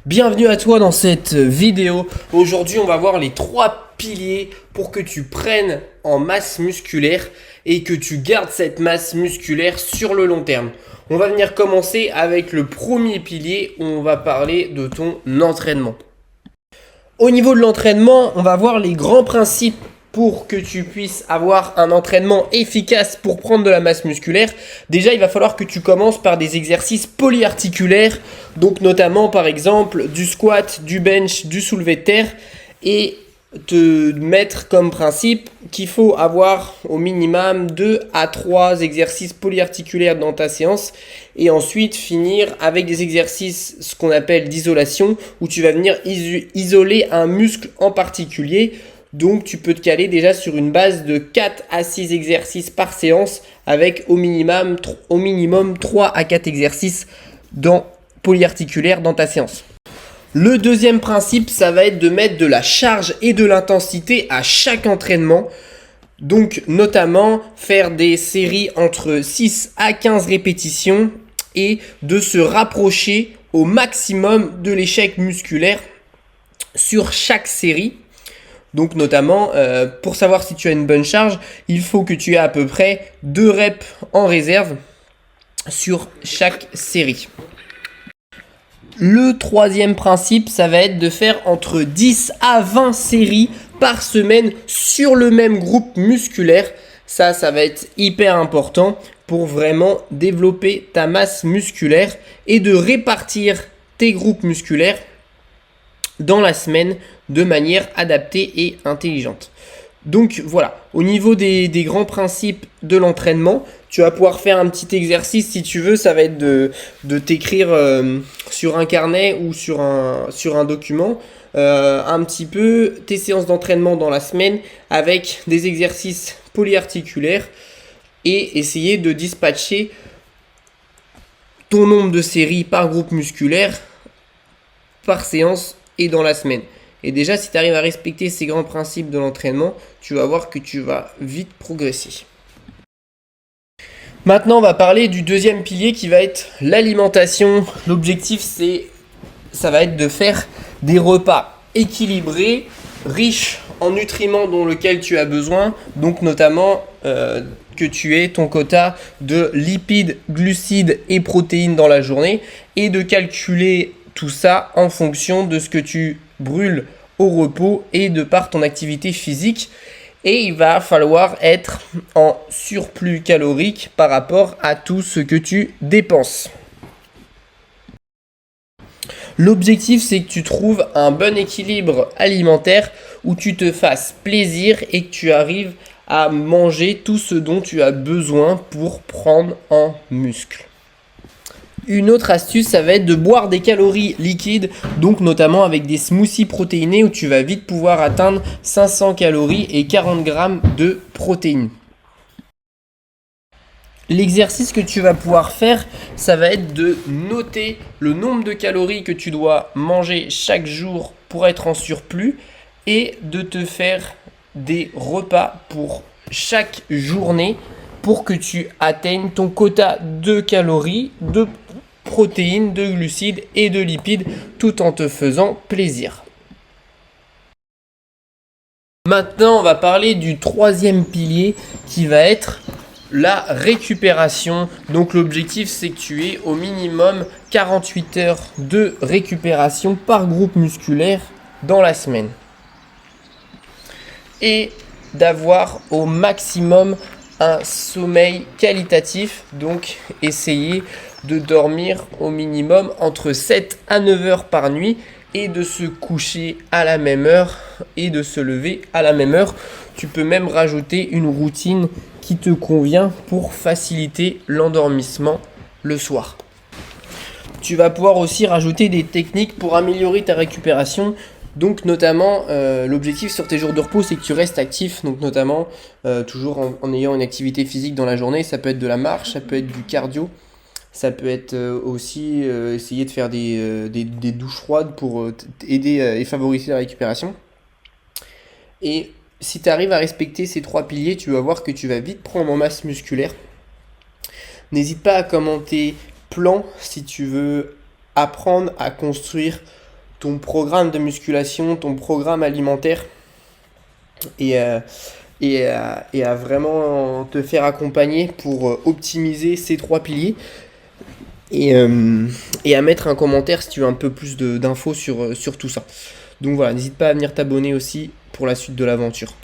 Bienvenue à toi dans cette vidéo. Aujourd'hui, on va voir les 3 piliers pour que tu prennes en masse musculaire et que tu gardes cette masse musculaire sur le long terme. On va venir commencer avec le premier pilier où on va parler de ton entraînement. Au niveau de l'entraînement, on va voir les grands principes pour que tu puisses avoir un entraînement efficace pour prendre de la masse musculaire. Déjà, il va falloir que tu commences par des exercices polyarticulaires, donc notamment par exemple du squat, du bench, du soulevé de terre, et te mettre comme principe qu'il faut avoir au minimum 2 à 3 exercices polyarticulaires dans ta séance et ensuite finir avec des exercices ce qu'on appelle d'isolation où tu vas venir isoler un muscle en particulier. Donc tu peux te caler déjà sur une base de 4 à 6 exercices par séance avec au minimum 3 à 4 exercices polyarticulaires dans ta séance. Le deuxième principe, ça va être de mettre de la charge et de l'intensité à chaque entraînement. Donc notamment faire des séries entre 6 à 15 répétitions et de se rapprocher au maximum de l'échec musculaire sur chaque série. Donc notamment, pour savoir si tu as une bonne charge, il faut que tu aies à peu près 2 reps en réserve sur chaque série. Le troisième principe, ça va être de faire entre 10 à 20 séries par semaine sur le même groupe musculaire. Ça va être hyper important pour vraiment développer ta masse musculaire et de répartir tes groupes musculaires dans la semaine de manière adaptée et intelligente. Donc voilà, au niveau des grands principes de l'entraînement, tu vas pouvoir faire un petit exercice si tu veux, ça va être de t'écrire sur un carnet ou sur un document un petit peu tes séances d'entraînement dans la semaine avec des exercices polyarticulaires et essayer de dispatcher ton nombre de séries par groupe musculaire par séance et dans la semaine. Et déjà, si tu arrives à respecter ces grands principes de l'entraînement, tu vas voir que tu vas vite progresser. Maintenant, on va parler du deuxième pilier qui va être l'alimentation. L'objectif, ça va être de faire des repas équilibrés, riches en nutriments dont lequel tu as besoin. Donc notamment que tu aies ton quota de lipides, glucides et protéines dans la journée. Et de calculer tout ça en fonction de ce que tu brûles au repos et de par ton activité physique. Et il va falloir être en surplus calorique par rapport à tout ce que tu dépenses. L'objectif, c'est que tu trouves un bon équilibre alimentaire où tu te fasses plaisir et que tu arrives à manger tout ce dont tu as besoin pour prendre en muscle. Une autre astuce, ça va être de boire des calories liquides, donc notamment avec des smoothies protéinés où tu vas vite pouvoir atteindre 500 calories et 40 grammes de protéines. L'exercice que tu vas pouvoir faire, ça va être de noter le nombre de calories que tu dois manger chaque jour pour être en surplus et de te faire des repas pour chaque journée pour que tu atteignes ton quota de calories, de protéines, de glucides et de lipides tout en te faisant plaisir. Maintenant, on va parler du troisième pilier qui va être la récupération. Donc l'objectif, c'est que tu aies au minimum 48 heures de récupération par groupe musculaire dans la semaine. Et d'avoir au maximum un sommeil qualitatif, donc essayer de dormir au minimum entre 7 à 9 heures par nuit et de se coucher à la même heure et de se lever à la même heure. Tu peux même rajouter une routine qui te convient pour faciliter l'endormissement le soir. Tu vas pouvoir aussi rajouter des techniques pour améliorer ta récupération. Donc notamment, l'objectif sur tes jours de repos, c'est que tu restes actif. Donc notamment, toujours en ayant une activité physique dans la journée. Ça peut être de la marche, ça peut être du cardio. Ça peut être aussi essayer de faire des douches froides pour aider et favoriser la récupération. Et si tu arrives à respecter ces 3 piliers, tu vas voir que tu vas vite prendre en masse musculaire. N'hésite pas à commenter plan si tu veux apprendre à construire ton programme de musculation, ton programme alimentaire et, à vraiment te faire accompagner pour optimiser ces trois piliers et à mettre un commentaire si tu veux un peu plus d'infos sur tout ça. Donc voilà, n'hésite pas à venir t'abonner aussi pour la suite de l'aventure.